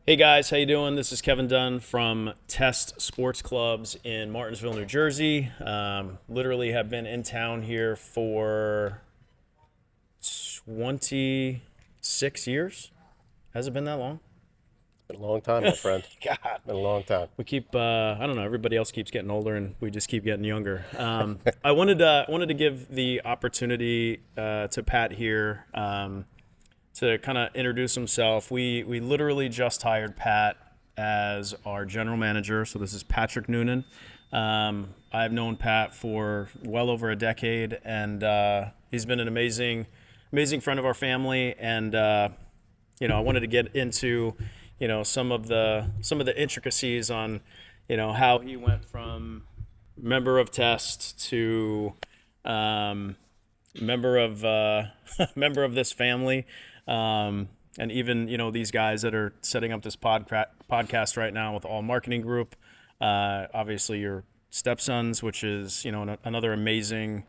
Hey guys, how you doing? This is Kevin Dunn from Test Sports Clubs in Martinsville, New Jersey. Literally have been in town here for 26 years. Has it been that long? Been a long time, my friend. God, Been a long time. we keep I don't know, everybody else keeps getting older and we just keep getting younger. I wanted to give the opportunity to Pat here to kind of introduce himself. We literally just hired Pat as our general manager. So this is Patrick Noonan. I've known Pat for well over a decade, and he's been an amazing friend of our family. And I wanted to get into some of the intricacies on how he went from member of Test to member of member of this family, and even these guys that are setting up this podcast right now with All Marketing Group. Obviously, your stepsons, which is another amazing,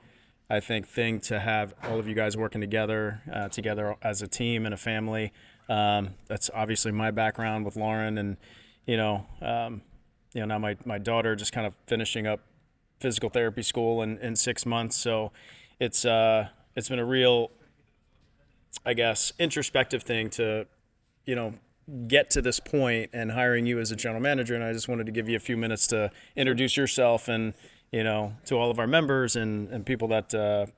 I think, thing to have all of you guys working together as a team and a family. That's obviously my background with Lauren, and now my daughter just kind of finishing up physical therapy school in 6 months. So it's been a real, I guess, introspective thing to, get to this point and hiring you as a general manager. And I just wanted to give you a few minutes to introduce yourself and, to all of our members and people that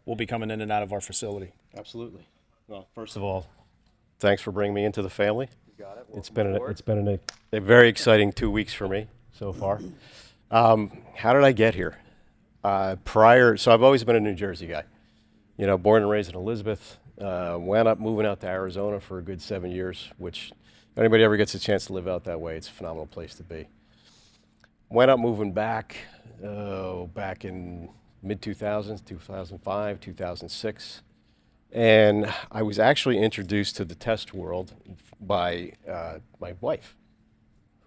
will be coming in and out of our facility. Absolutely. Well, first of all, thanks for bringing me into the family. You got it. It's been a very exciting 2 weeks for me so far. How did I get here? So I've always been a New Jersey guy. Born and raised in Elizabeth. Wound up moving out to Arizona for a good 7 years, which if anybody ever gets a chance to live out that way, it's a phenomenal place to be. Went up moving back in mid-2000s, 2005, 2006. And I was actually introduced to the test world by my wife,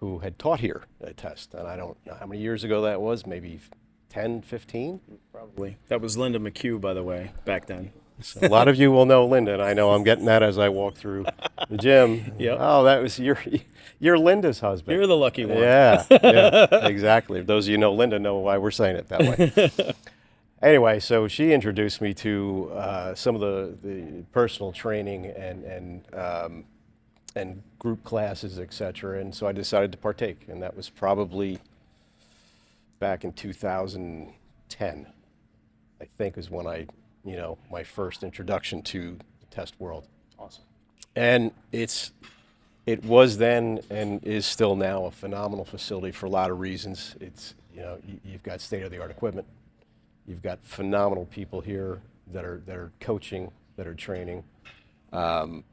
who had taught here at Test. And I don't know how many years ago that was, maybe 10, 15? Probably. That was Linda McHugh, by the way, back then. So a lot of you will know Linda, and I know I'm getting that as I walk through the gym. Yep. Oh, that was you're Linda's husband. You're the lucky one. Yeah, exactly. If those of you know Linda know why we're saying it that way. Anyway, so she introduced me to some of the personal training and group classes, etc. And so I decided to partake, and that was probably back in 2010. I think is when my first introduction to the test world. Awesome. And it was then and is still now a phenomenal facility for a lot of reasons. It's you've got state-of-the-art equipment. You've got phenomenal people here that are coaching, that are training, and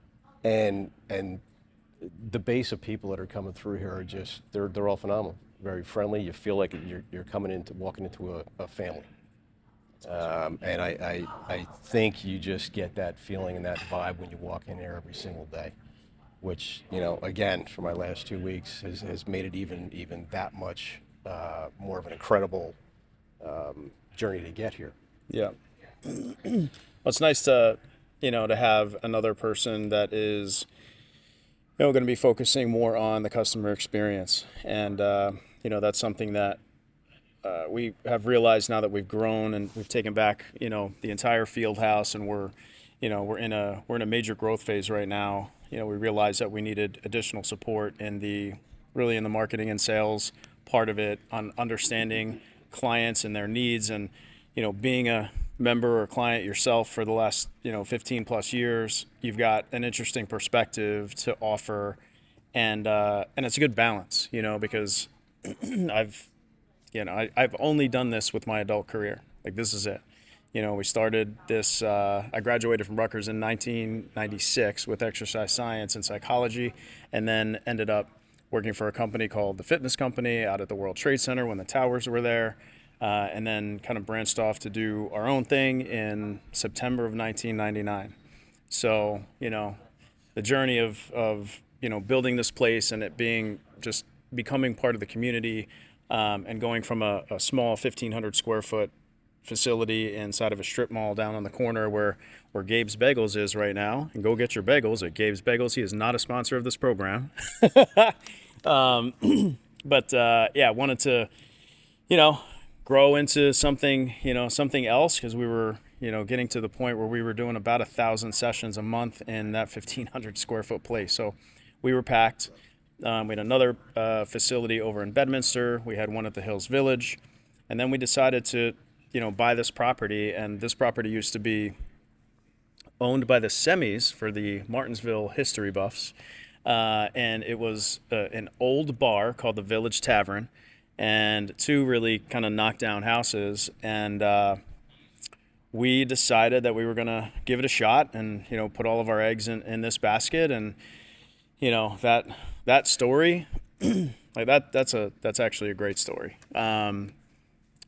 the base of people that are coming through here are just they're all phenomenal, very friendly. You feel like you're walking into a family, and I think you just get that feeling and that vibe when you walk in here every single day, which again for my last 2 weeks has made it even that much more of an incredible journey to get here. Yeah. Well, it's nice to have another person that is going to be focusing more on the customer experience, and that's something that we have realized now that we've grown and we've taken back the entire field house, and we're in a major growth phase right now. We realized that we needed additional support in the marketing and sales part of it, on understanding clients and their needs, and being a member or client yourself for the last 15 plus years, you've got an interesting perspective to offer, and it's a good balance, because I've only done this with my adult career. Like, this is it. We started this, I graduated from Rutgers in 1996 with exercise science and psychology, and then ended up working for a company called the Fitness Company out at the World Trade Center when the towers were there, and then kind of branched off to do our own thing in September of 1999. So, the journey of building this place and it being just becoming part of the community, and going from a small 1,500 square foot facility inside of a strip mall down on the corner where Gabe's Bagels is right now. And go get your bagels at Gabe's Bagels. He is not a sponsor of this program. But yeah, wanted to, you know, grow into something, something else, because we were, getting to the point where we were doing about 1,000 sessions a month in that 1,500 square foot place. So we were packed. We had another facility over in Bedminster. We had one at the Hills Village. And then we decided to, buy this property. And this property used to be owned by the Semis for the Martinsville history buffs. And it was an old bar called the Village Tavern, and two really kind of knockdown houses. And we decided that we were going to give it a shot and, put all of our eggs in this basket. And, that story, like that's actually a great story.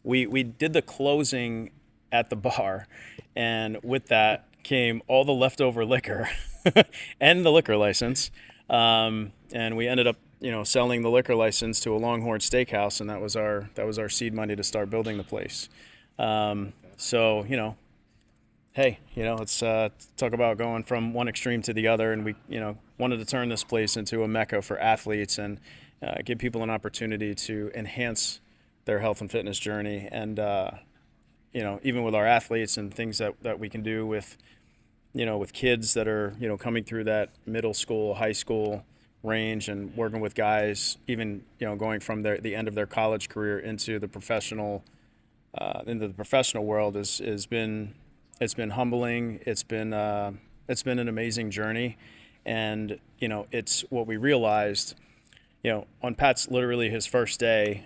We did the closing at the bar, and with that came all the leftover liquor and the liquor license. And we ended up, selling the liquor license to a Longhorn Steakhouse, and that was our seed money to start building the place. So, hey, let's talk about going from one extreme to the other. And we, wanted to turn this place into a mecca for athletes and give people an opportunity to enhance their health and fitness journey. And, even with our athletes and things that we can do with, with kids that are, coming through that middle school, high school range, and working with guys, even, going from the end of their college career into the professional world has been, it's been humbling. It's been an amazing journey. And, it's what we realized, on Pat's literally his first day,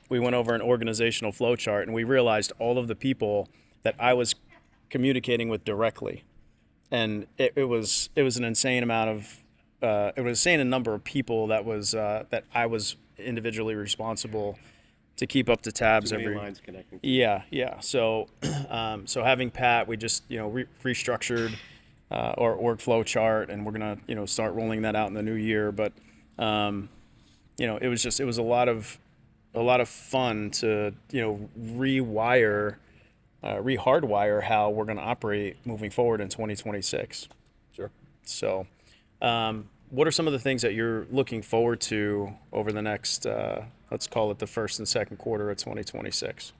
we went over an organizational flow chart, and we realized all of the people that I was communicating with directly. And it was an insane amount of, it was insane a number of people that I was individually responsible to keep up to tabs. Too many lines connecting. Yeah. So, so having Pat, we just, restructured our org flow chart, and we're going to, start rolling that out in the new year. But, it was a lot of fun to, rehardwire how we're going to operate moving forward in 2026. Sure. So, what are some of the things that you're looking forward to over the next, let's call it the first and second quarter of 2026?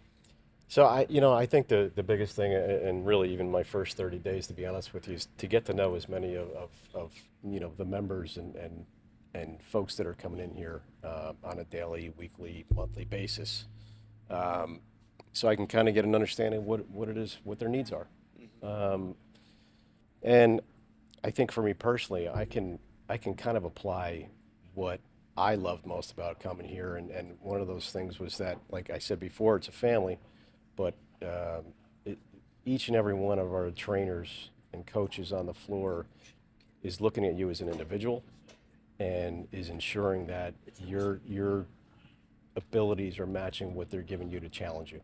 So I think the biggest thing, and really even my first 30 days, to be honest with you, is to get to know as many of the members and folks that are coming in here on a daily, weekly, monthly basis, so I can kind of get an understanding of what it is, what their needs are. And I think for me personally, I can kind of apply what I loved most about coming here, and one of those things was that, like I said before, it's a family, but each and every one of our trainers and coaches on the floor is looking at you as an individual and is ensuring that your abilities are matching what they're giving you to challenge you.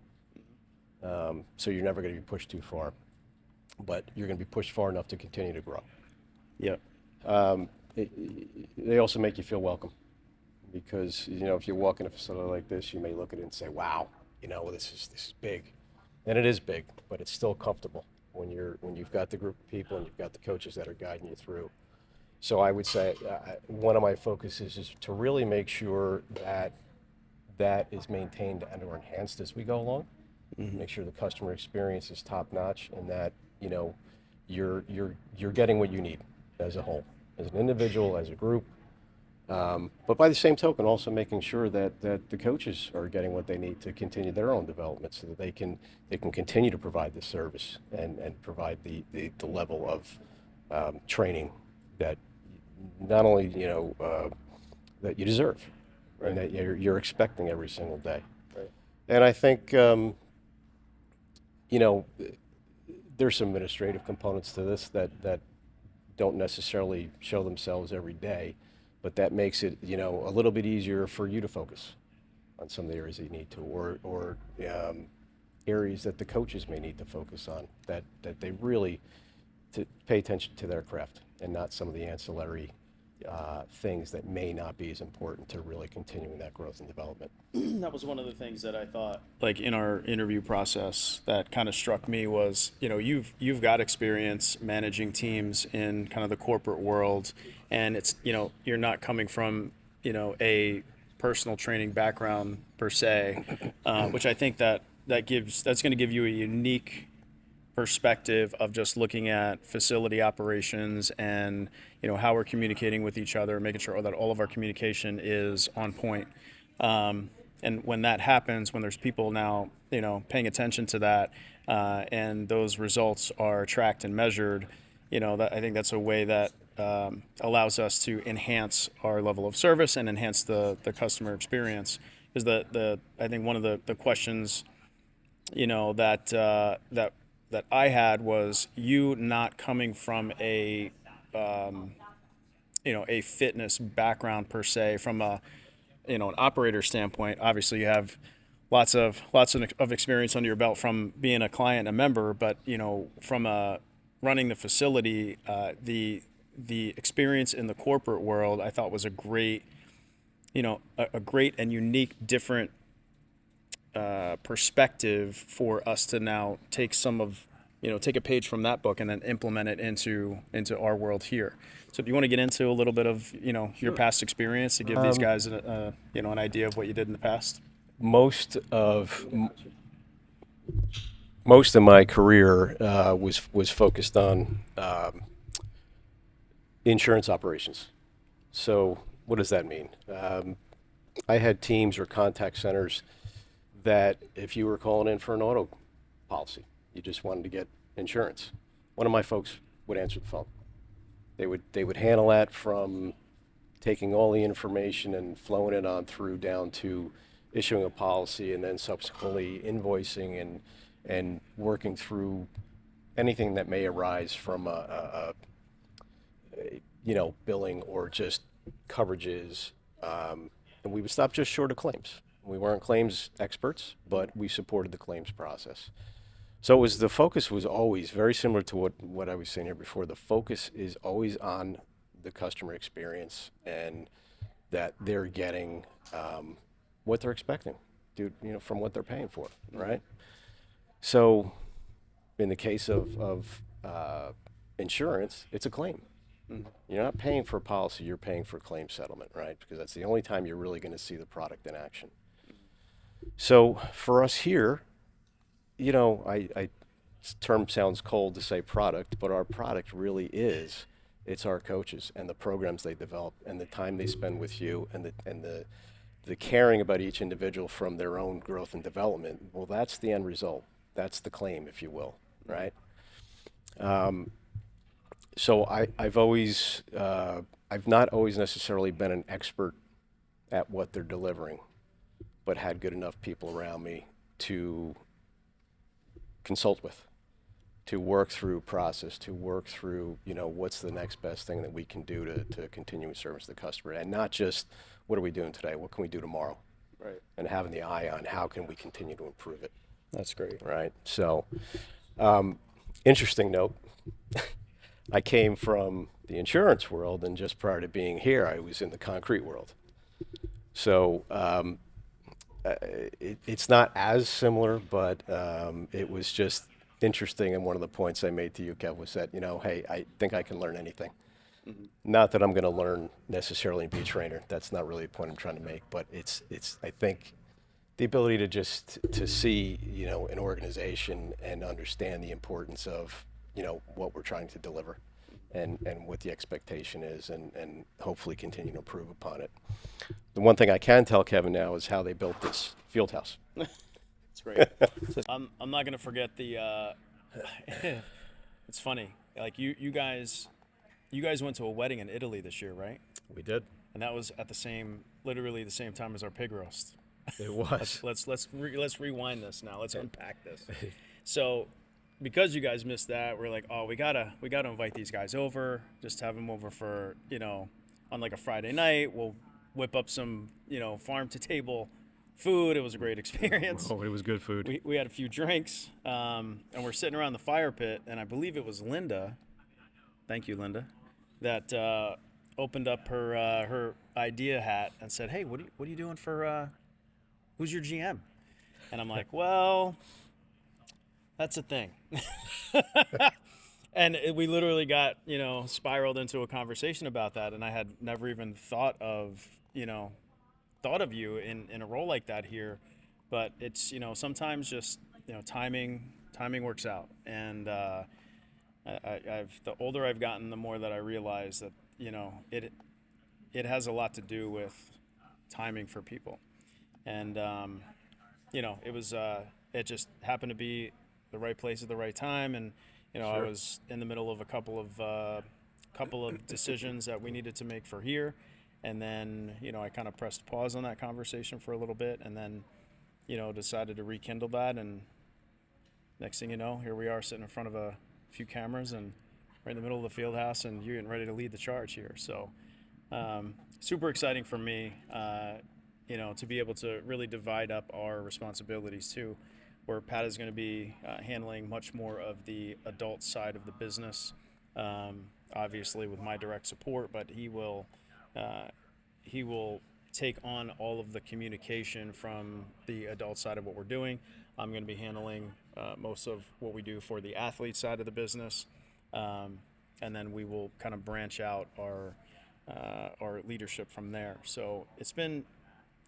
So you're never going to be pushed too far, but you're going to be pushed far enough to continue to grow. Yep. They also make you feel welcome, because if you walk in a facility like this, you may look at it and say, "Wow, this is big," and it is big, but it's still comfortable when you've got the group of people and you've got the coaches that are guiding you through. So I would say one of my focuses is to really make sure that is maintained and or enhanced as we go along. Mm-hmm. Make sure the customer experience is top notch, and that you're getting what you need as a whole, as an individual, as a group. But by the same token, also making sure that the coaches are getting what they need to continue their own development, so that they can continue to provide the service and provide the level of training that not only that you deserve, right, and that you're expecting every single day. Right. And I think there's some administrative components to this that don't necessarily show themselves every day, but that makes it a little bit easier for you to focus on some of the areas that you need to, or areas that the coaches may need to focus on, that they really to pay attention to their craft and not some of the ancillary things that may not be as important to really continuing that growth and development. That was one of the things that I thought, like in our interview process, that kind of struck me was, you've got experience managing teams in kind of the corporate world, and it's, you're not coming from, a personal training background per se, which I think that's going to give you a unique perspective of just looking at facility operations and how we're communicating with each other, making sure that all of our communication is on point. And when that happens, when there's people now paying attention to that, and those results are tracked and measured, I think that's a way that allows us to enhance our level of service and enhance the customer experience. Is I think one of the questions that I had was, you not coming from a fitness background per se, from an operator standpoint. Obviously you have lots of experience under your belt from being a client, a member, but from running the facility, the experience in the corporate world, I thought was a great and unique, different perspective for us to now take take a page from that book and then implement it into our world here. So if you want to get into a little bit of your past experience to give these guys an idea of what you did in the past. Most of my career was focused on insurance operations. So what does that mean? I had teams or contact centers that if you were calling in for an auto policy, you just wanted to get insurance, one of my folks would answer the phone. They would handle that from taking all the information and flowing it on through down to issuing a policy, and then subsequently invoicing and working through anything that may arise from a billing or just coverages. And we would stop just short of claims. We weren't claims experts, but we supported the claims process. So the focus was always very similar to what I was saying here before. The focus is always on the customer experience and that they're getting what they're expecting, from what they're paying for, right? So in the case of insurance, it's a claim. Mm-hmm. You're not paying for a policy, you're paying for claim settlement, right? Because that's the only time you're really going to see the product in action. So for us here, term sounds cold to say product, but our product really is, it's our coaches and the programs they develop and the time they spend with you and the caring about each individual from their own growth and development. Well, that's the end result. That's the claim, if you will, right? So I've not always necessarily been an expert at what they're delivering, but had good enough people around me to consult with, to work through process, to work through, what's the next best thing that we can do to continue to service the customer, and not just what are we doing today, what can we do tomorrow, right? And having the eye on how can we continue to improve it. That's great. Right. So, interesting note. I came from the insurance world, and just prior to being here, I was in the concrete world. So it's not as similar, but it was just interesting. And one of the points I made to you, Kev, was that, hey, I think I can learn anything. Mm-hmm. Not that I'm going to learn necessarily and be a trainer. That's not really the point I'm trying to make. But it's I think the ability to see, an organization and understand the importance of, what we're trying to deliver and what the expectation is, and hopefully continue to improve upon it. The one thing I can tell Kevin now is how they built this field house. It's great. I'm not going to forget the, it's funny. Like you guys went to a wedding in Italy this year, right? We did. And that was at literally the same time as our pig roast. It was. Let's rewind this now. Let's unpack this. So, because you guys missed that, we're like, oh, we gotta invite these guys over. Just have them over for on like a Friday night. We'll whip up some farm to table food. It was a great experience. Oh, it was good food. We had a few drinks, and we're sitting around the fire pit, and I believe it was Linda. Thank you, Linda. That opened up her idea hat and said, "Hey, what are you doing for who's your GM?" And I'm like, "Well, that's a thing." And we literally got, spiraled into a conversation about that, and I had never even thought of you in a role like that here. But it's, sometimes just, timing works out. And I've the older I've gotten, the more that I realize that, it has a lot to do with timing for people. And it just happened to be the right place at the right time. And I Sure. was in the middle of a couple of decisions that we needed to make for here. And then, I kind of pressed pause on that conversation for a little bit, and then, decided to rekindle that. And next thing you know, here we are sitting in front of a few cameras and right in the middle of the field house, and you're getting ready to lead the charge here. So super exciting for me, to be able to really divide up our responsibilities too, where Pat is going to be handling much more of the adult side of the business, obviously with my direct support, but he will take on all of the communication from the adult side of what we're doing. I'm going to be handling most of what we do for the athlete side of the business, and then we will kind of branch out our leadership from there. So it's been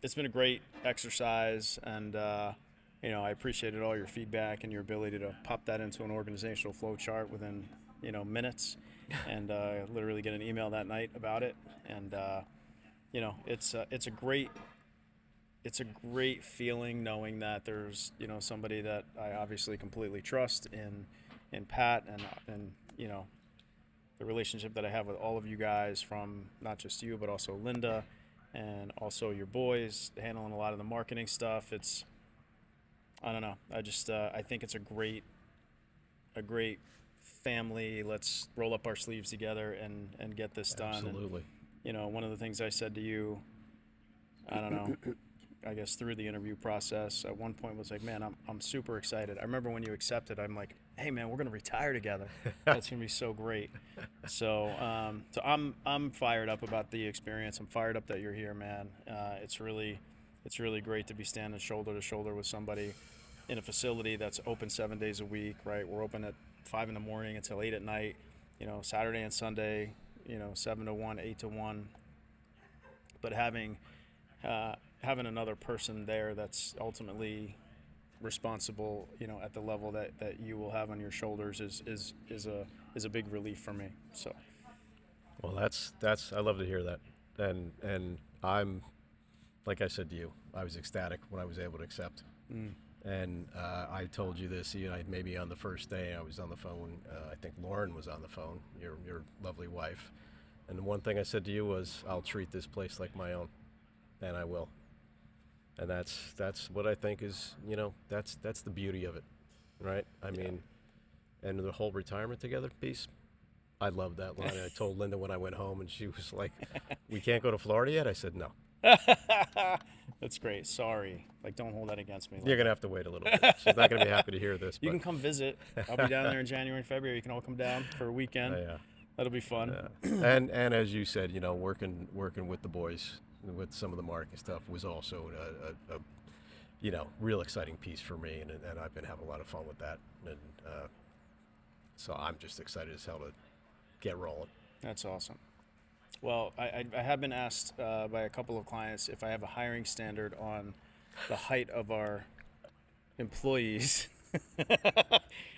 a great exercise, and I appreciated all your feedback and your ability to pop that into an organizational flow chart within minutes, and literally get an email that night about it. And it's a great feeling knowing that there's somebody that I obviously completely trust in Pat, and the relationship that I have with all of you guys, from not just you but also Linda and also your boys handling a lot of the marketing stuff. I don't know. I think it's a great family. Let's roll up our sleeves together and get this done. Absolutely. And, one of the things I said to you, I don't know, I guess through the interview process at one point was like, man, I'm super excited. I remember when you accepted, I'm like, hey man, we're going to retire together. That's going to be so great. So I'm fired up about the experience. I'm fired up that you're here, man. It's really great to be standing shoulder to shoulder with somebody in a facility that's open 7 days a week, right? We're open at 5 a.m. until 8 p.m, Saturday and Sunday, 7 to 1, 8 to 1. But having another person there that's ultimately responsible, at the level that you will have on your shoulders is a big relief for me. So, Well, that's I love to hear that, and I'm, like I said to you, I was ecstatic when I was able to accept. And I told you this, maybe on the first day I was on the phone. I think Lauren was on the phone, your lovely wife. And the one thing I said to you was, I'll treat this place like my own, and I will. And that's what I think is, that's the beauty of it, right? I mean, and the whole retirement together piece, I love that line. I told Linda when I went home, and she was like, "We can't go to Florida yet?" I said, "No." That's great. Sorry. Like, don't hold that against me. You're gonna have to wait a little bit. She's not gonna be happy to hear this. You But can come visit. I'll be down there in January and February. You can all come down for a weekend. yeah. That'll be fun. And as you said, working with the boys with some of the marketing stuff was also a real exciting piece for me, and I've been having a lot of fun with that, and so I'm just excited as hell to get rolling. That's awesome. Well, I have been asked by a couple of clients if I have a hiring standard on the height of our employees.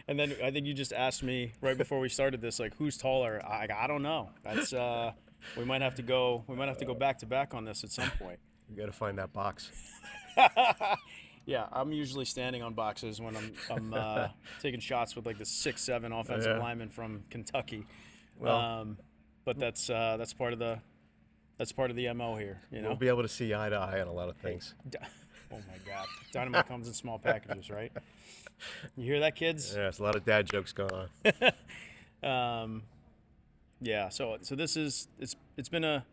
And then I think you just asked me right before we started this, like, who's taller? I don't know. That's we might have to go back to back on this at some point. You got to find that box. Yeah, I'm usually standing on boxes when I'm taking shots with like the 6'7" offensive lineman from Kentucky. Well, But that's part of the MO here. we'll be able to see eye to eye on a lot of things. Oh my God, dynamite comes in small packages, right? You hear that, kids? Yeah, there's a lot of dad jokes going on. Yeah. So this is it's been a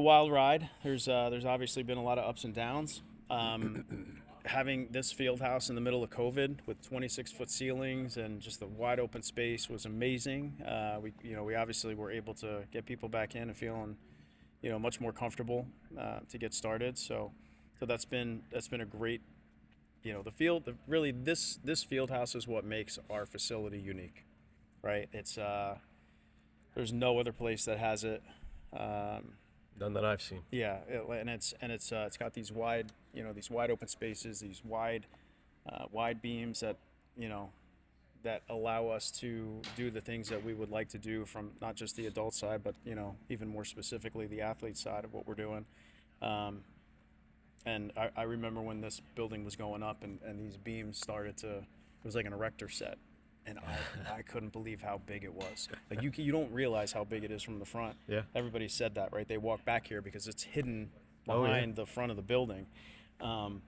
wild ride. There's obviously been a lot of ups and downs. having this field house in the middle of COVID with 26-foot ceilings and just the wide open space was amazing. We obviously were able to get people back in and feeling, much more comfortable to get started. So that's been a great, really this field house is what makes our facility unique, right? It's there's no other place that has it. None that I've seen. Yeah, it's got these wide, these wide open spaces, these wide beams that, that allow us to do the things that we would like to do from not just the adult side, but even more specifically the athlete side of what we're doing. And I remember when this building was going up and these beams started to, it was like an erector set. And I couldn't believe how big it was. Like you don't realize how big it is from the front. Yeah. Everybody said that, right? They walk back here because it's hidden behind the front of the building. And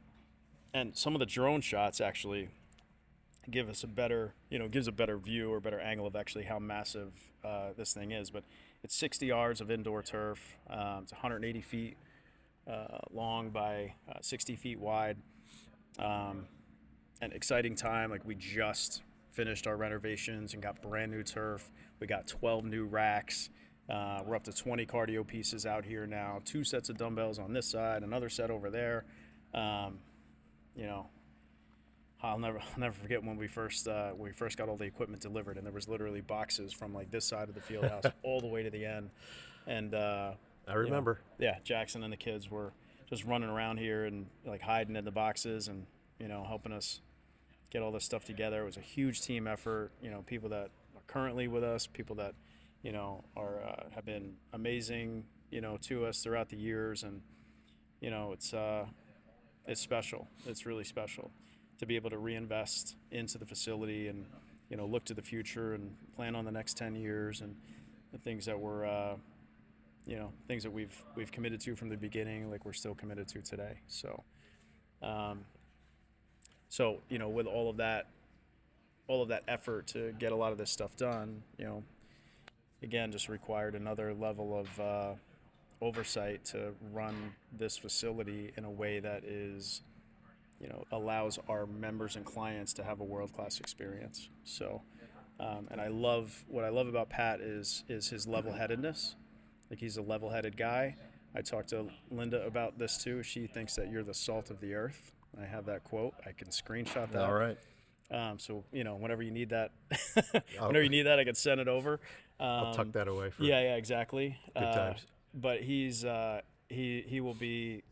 some of the drone shots actually give us gives a better view or better angle of actually how massive this thing is. But it's 60 yards of indoor turf. It's 180 feet long by 60 feet wide. An exciting time. Like we just finished our renovations and got brand new turf. We got 12 new racks. We're up to 20 cardio pieces out here now. 2 sets of dumbbells on this side, another set over there. I'll never forget when we first got all the equipment delivered, and there was literally boxes from like this side of the field house all the way to the end. And I remember. Jackson and the kids were just running around here and like hiding in the boxes and helping us get all this stuff together. It was a huge team effort. People that are currently with us, people that have been amazing, to us throughout the years, and it's special. It's really special to be able to reinvest into the facility and look to the future and plan on the next 10 years and the things that we're things that we've committed to from the beginning, like we're still committed to today. So. With all of that effort to get a lot of this stuff done, again, just required another level of oversight to run this facility in a way that is, allows our members and clients to have a world-class experience. So, and what I love about Pat is his level-headedness. Like he's a level-headed guy. I talked to Linda about this too. She thinks that you're the salt of the earth. I have that quote. I can screenshot that. All right. So whenever you need that, I can send it over. I'll tuck that away for Yeah, exactly. good times. But he's he will be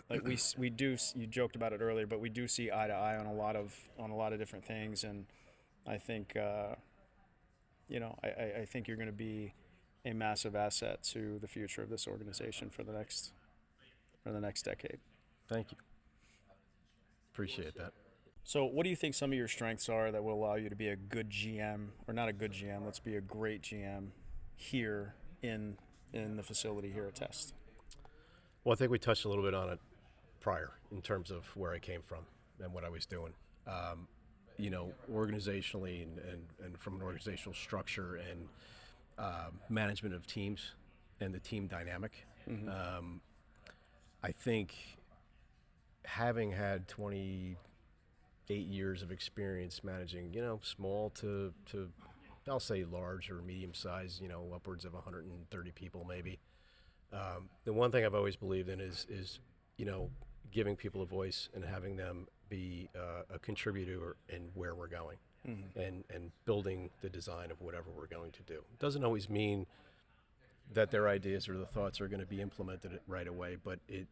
like we do. You joked about it earlier, but we do see eye to eye on a lot of different things, and I think I think you're going to be a massive asset to the future of this organization for the next decade. Thank you. Appreciate that. So what do you think some of your strengths are that will allow you to be a good GM, or not a good GM, let's be a great GM here in the facility here at Test? Well, I think we touched a little bit on it prior in terms of where I came from and what I was doing. Organizationally and from an organizational structure and management of teams and the team dynamic. Mm-hmm. I think having had 28 years of experience managing, small to I'll say large or medium size, upwards of 130 people maybe. The one thing I've always believed in is giving people a voice and having them be a contributor in where we're going, mm-hmm. and building the design of whatever we're going to do. It doesn't always mean that their ideas or the thoughts are going to be implemented right away, but it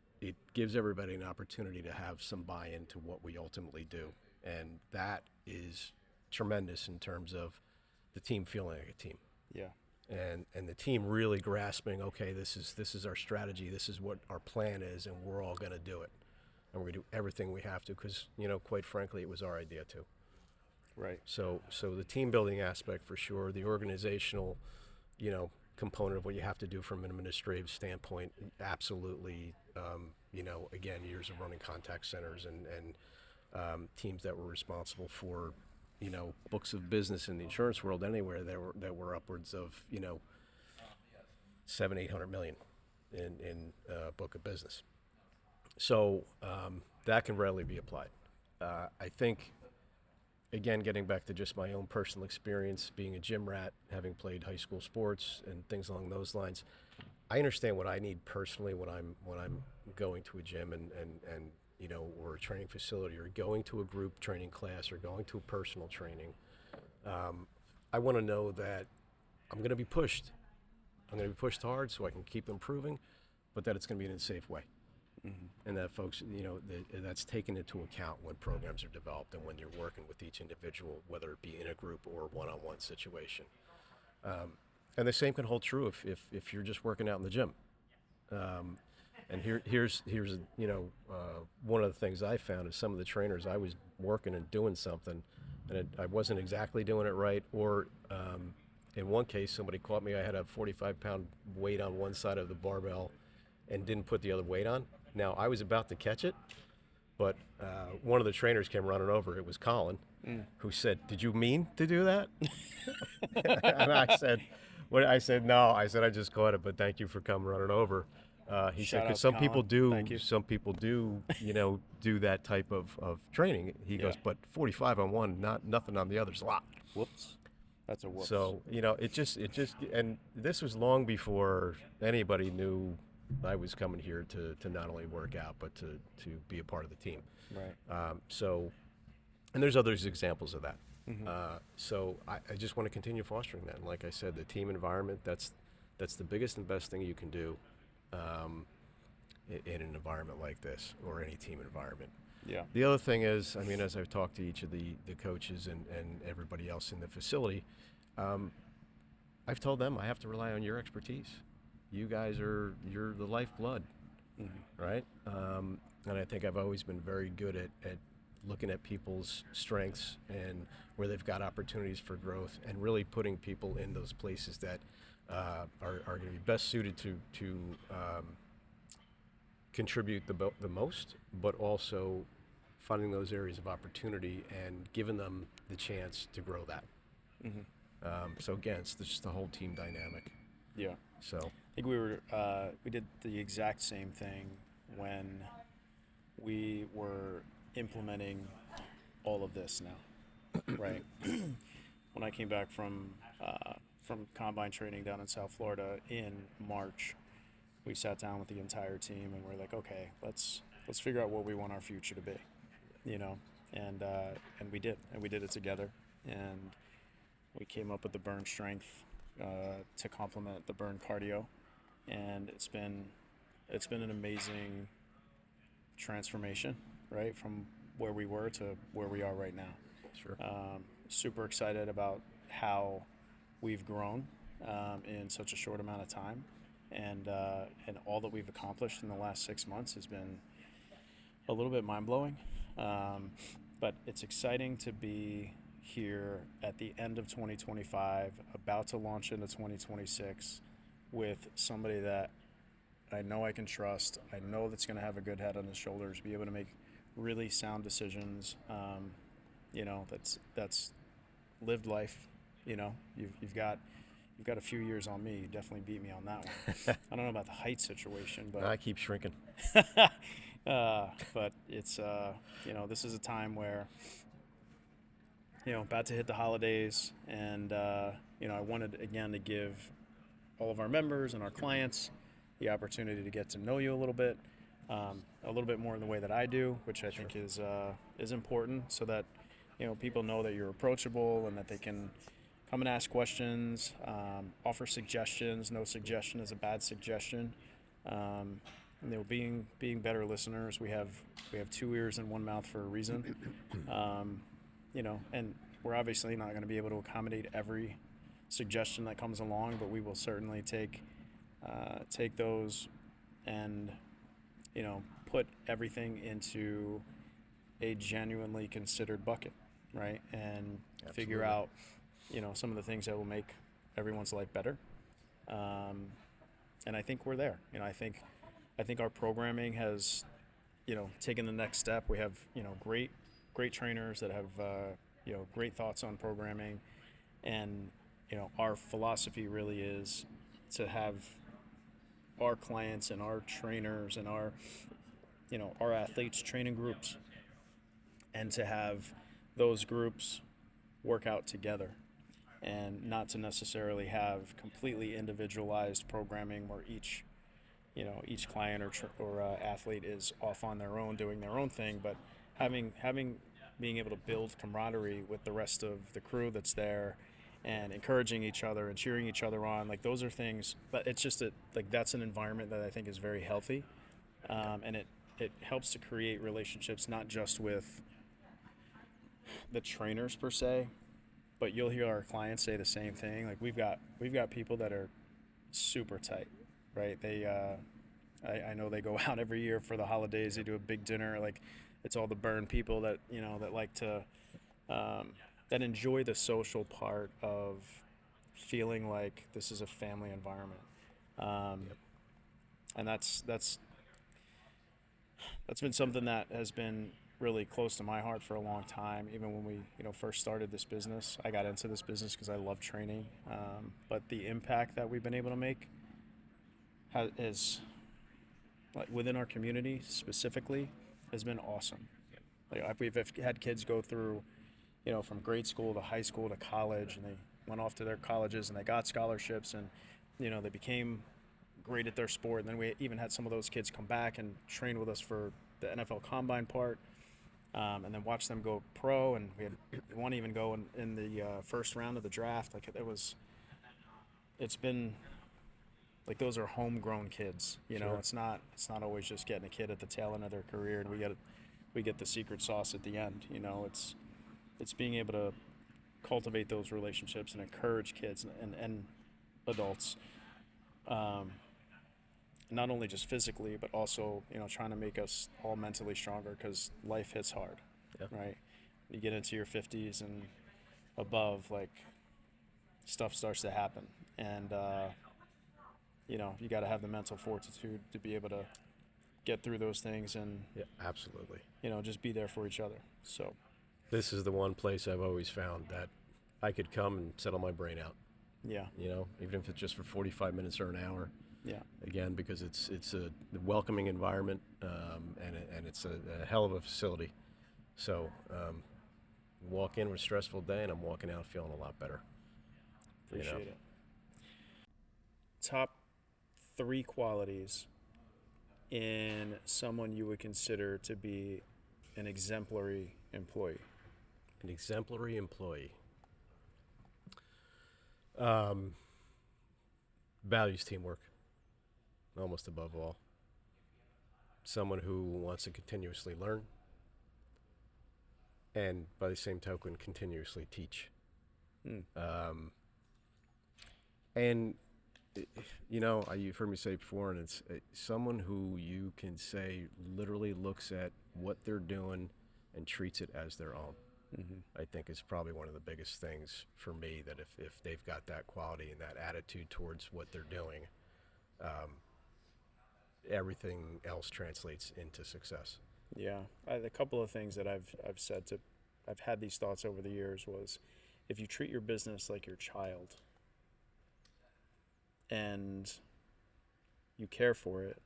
gives everybody an opportunity to have some buy-in to what we ultimately do. And that is tremendous in terms of the team feeling like a team. Yeah. And the team really grasping, okay, this is our strategy, this is what our plan is, and we're all going to do it. And we're going to do everything we have to because, quite frankly, it was our idea too. Right. So the team building aspect for sure, the organizational, component of what you have to do from an administrative standpoint, absolutely. Again, years of running contact centers and teams that were responsible for, books of business in the insurance world anywhere that were upwards of, 700-800 million in book of business. So that can readily be applied. I think, again, getting back to just my own personal experience, being a gym rat, having played high school sports and things along those lines, I understand what I need personally when I'm going to a gym and or a training facility or going to a group training class or going to a personal training. I want to know that I'm going to be pushed. I'm going to be pushed hard so I can keep improving, but that it's going to be in a safe way. And that folks, that's taken into account when programs are developed and when you're working with each individual, whether it be in a group or one-on-one situation. And the same can hold true if you're just working out in the gym. And here's one of the things I found is some of the trainers, I was working and doing something, and I wasn't exactly doing it right, or in one case, somebody caught me. I had a 45-pound weight on one side of the barbell and didn't put the other weight on. Now, I was about to catch it, but one of the trainers came running over. It was Colin, who said, "Did you mean to do that?" And I said, "What?" I said, "No." I said, "I just caught it, but thank you for coming running over." He said, Shout out "Because to Colin. Thank you. some people do, do that type of training." He goes, Yeah. "But 45 on one, nothing on the other's a lot." Whoops. That's a whoops. So and this was long before anybody knew I was coming here to not only work out but to be a part of the team. Right. And there's others examples of that. So I just want to continue fostering that. And like I said, the team environment, that's the biggest and best thing you can do in an environment like this or any team environment. Yeah. The other thing is, I mean, as I've talked to each of the coaches and everybody else in the facility, I've told them I have to rely on your expertise. You guys you're the lifeblood, right? And I think I've always been very good at looking at people's strengths and where they've got opportunities for growth and really putting people in those places that are going to be best suited to contribute the most, but also finding those areas of opportunity and giving them the chance to grow that. So again, it's just the whole team dynamic. Yeah. So I think we did the exact same thing when we were implementing all of this now, right? When I came back from combine training down in South Florida in March, we sat down with the entire team and we're like, okay, let's figure out what we want our future to be, and we did it together, and we came up with the burn strength to complement the burn cardio, and it's been an amazing transformation, right, from where we were to where we are right now. sure. Super excited about how we've grown in such a short amount of time, and all that we've accomplished in the last 6 months has been a little bit mind-blowing, but it's exciting to be here at the end of 2025, about to launch into 2026 with somebody that I know I can trust. I know that's going to have a good head on his shoulders, be able to make really sound decisions. That's lived life. You've got a few years on me. You definitely beat me on that one. I don't know about the height situation, but I keep shrinking. but it's this is a time where about to hit the holidays, and I wanted again to give all of our members and our clients the opportunity to get to know you a little bit more in the way that I do, which I think is important, so that people know that you're approachable and that they can come and ask questions, offer suggestions. No suggestion is a bad suggestion. Being better listeners. We have 2 ears and 1 mouth for a reason. And we're obviously not going to be able to accommodate every suggestion that comes along, but we will certainly take those and put everything into a genuinely considered bucket, right? And figure out some of the things that will make everyone's life better. And I think we're there. I think our programming has taken the next step. We have great trainers that have great thoughts on programming, and our philosophy really is to have our clients and our trainers and our athletes train in groups, and to have those groups work out together, and not to necessarily have completely individualized programming where each client or athlete is off on their own doing their own thing, but having being able to build camaraderie with the rest of the crew that's there, and encouraging each other and cheering each other on. Like, those are things, but it's just that's an environment that I think is very healthy, and it helps to create relationships not just with the trainers per se, but you'll hear our clients say the same thing. Like, we've got people that are super tight, right? I know they go out every year for the holidays. They do a big dinner. Like, it's all the burn people that that like to that enjoy the social part of feeling like this is a family environment, and that's been something that has been really close to my heart for a long time. Even when we first started this business, I got into this business because I love training, but the impact that we've been able to make is, like, within our community specifically, has been awesome. Like, we've had kids go through, from grade school to high school to college, and they went off to their colleges and they got scholarships, and they became great at their sport. And then we even had some of those kids come back and train with us for the NFL Combine part, and then watch them go pro. And we had one even go in the first round of the draft. Like, it's been like, those are homegrown kids. Sure. It's not always just getting a kid at the tail end of their career and we get the secret sauce at the end. It's being able to cultivate those relationships and encourage kids and adults, not only just physically, but also trying to make us all mentally stronger, because life hits hard. Yeah. Right? You get into your 50s and above, like, stuff starts to happen, and you got to have the mental fortitude to be able to get through those things, and Yeah, absolutely. just be there for each other. So This is the one place I've always found that I could come and settle my brain out. yeah, Even if it's just for 45 minutes or an hour. yeah, Again, because it's a welcoming environment, and it's a hell of a facility. So walk in with a stressful day, and I'm walking out feeling a lot better. appreciate it. Top 3 qualities in someone you would consider to be an exemplary employee. An exemplary employee. Values teamwork, almost above all. Someone who wants to continuously learn, and by the same token, continuously teach. And you've heard me say it before, and it's someone who you can say literally looks at what they're doing and treats it as their own. Mm-hmm. I think is probably one of the biggest things for me, that if they've got that quality and that attitude towards what they're doing, everything else translates into success. Yeah, a couple of things that I've had these thoughts over the years was, if you treat your business like your child and you care for it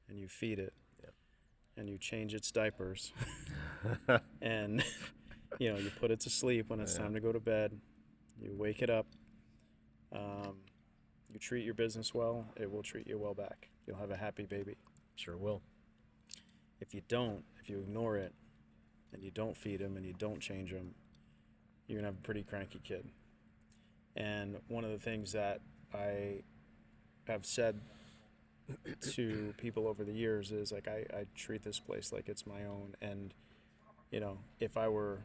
and you feed it, Yep. and you change its diapers and you put it to sleep when it's time to go to bed, you wake it up, you treat your business well, it will treat you well back. You'll have a happy baby. Sure will. If you ignore it, and you don't feed him and you don't change him, you're going to have a pretty cranky kid. And one of the things that I have said to people over the years is, like, I treat this place like it's my own. And, if I were,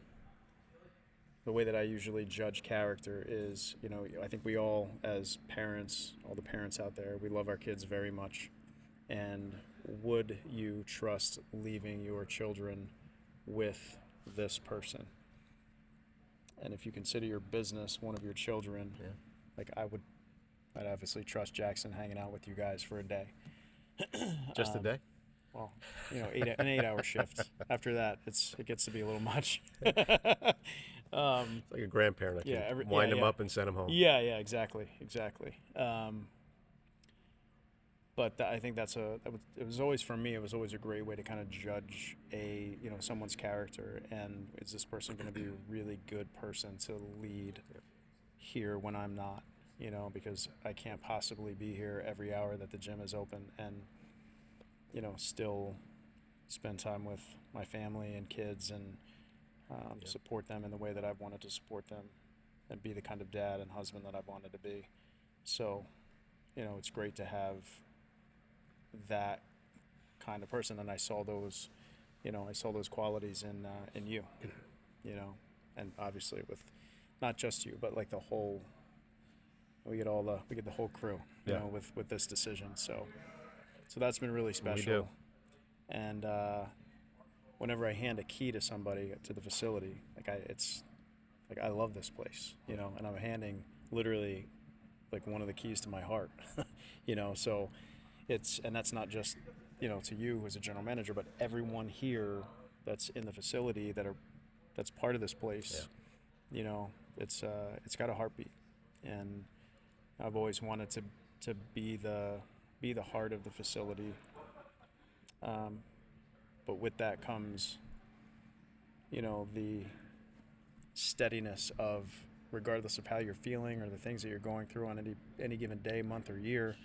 the way that I usually judge character is, I think we all, as parents, all the parents out there, we love our kids very much. And would you trust leaving your children with this person? And if you consider your business one of your children, like, I'd obviously trust Jackson hanging out with you guys for a day. Just a day? Well, an 8-hour shift. After that, it gets to be a little much. It's like a grandparent. I can wind them up and send them home. Yeah, exactly. but I think it was always, for me, it was always a great way to kind of judge someone's character, and is this person going to be a really good person to lead here when I'm not, because I can't possibly be here every hour that the gym is open and still spend time with my family and kids and support them in the way that I've wanted to support them and be the kind of dad and husband that I've wanted to be. So, it's great to have that kind of person, and I saw those qualities in you, and obviously with not just you, but like the whole, we get the whole crew, with this decision. So that's been really special. We do. And whenever I hand a key to somebody to the facility, I love this place, and I'm handing literally like one of the keys to my heart, so and that's not just, to you as a general manager, but everyone here that's in the facility that's part of this place, it's got a heartbeat, and I've always wanted to be the heart of the facility. But with that comes, the steadiness of, regardless of how you're feeling or the things that you're going through on any given day, month, or year,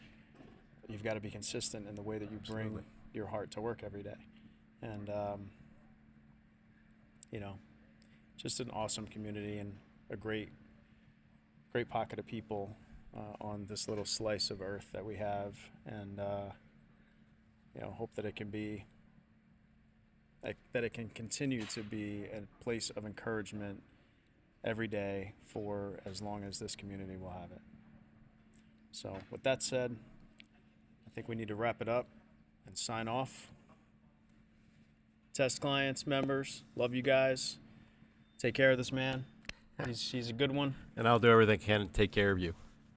you've got to be consistent in the way that you bring your heart to work every day. And, just an awesome community and a great pocket of people on this little slice of earth that we have. And, hope that it can be, that it can continue to be a place of encouragement every day for as long as this community will have it. So with that said, I think we need to wrap it up and sign off. Test clients, members, love you guys. Take care of this man. He's a good one. And I'll do everything I can to take care of you.